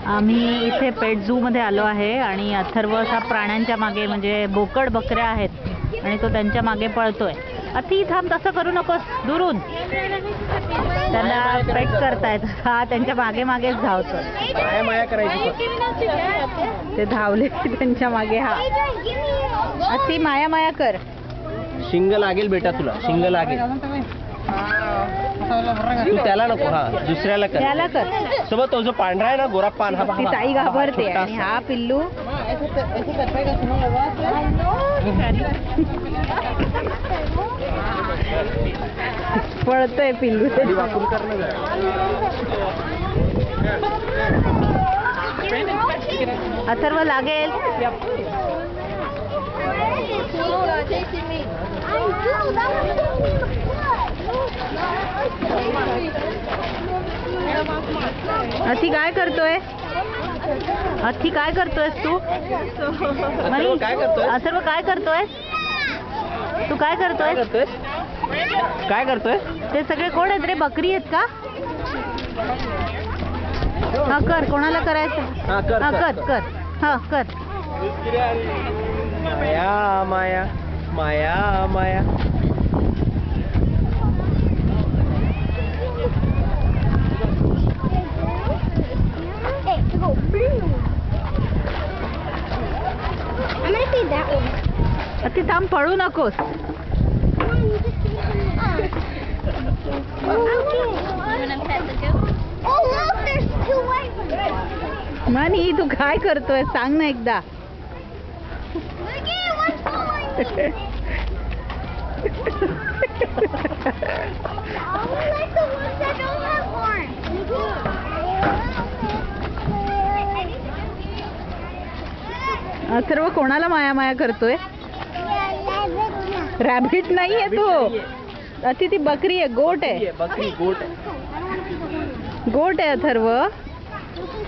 आम्ही इथे पेट झू मध्ये आलो आहे आणि अथर्व असा प्राण्यांच्या मागे म्हणजे बोकड बकऱ्या आहेत आणि तो त्यांच्या मागे पळतोय. अति थांब, तसं करू नकोस, दुरून त्यांना पेट करतायत. हा त्यांच्या मागे मागेच धावतोय. माया माया करायची. ते धावले त्यांच्या मागे. हा अति माया माया कर. शिंग लागेल बेटा तुला, शिंग लागेल. तू त्याला नको, हा दुसऱ्याला कर. त्याला कर. सोबत तो जो पांढरा आहे ना, गोरा पान, हा ती ताई घाबरते आणि हा पिल्लू पळतोय. पिल्लू अथर्व लागेल. अथी काय करतोय? अथी काय करतोयस तू? काय करतोय? अथर्व काय करतोय? तू काय करतोय? काय करतोय? ते सगळे कोण आहेत रे? बकरी आहेत का? हा कर. कोणाला करायचं? हा कर कर कर. हा कर. माया माया माया माया. अति थांब, पळू नकोस. मनी तू काय करतोय? सांग ना एकदा. अथर्व कोणाला माया माया करतोय? रॅबिट नाहीये तो. अति ती बकरी आहे, गोट आहे. बकरी, गोट. गोट आहे अथर्व.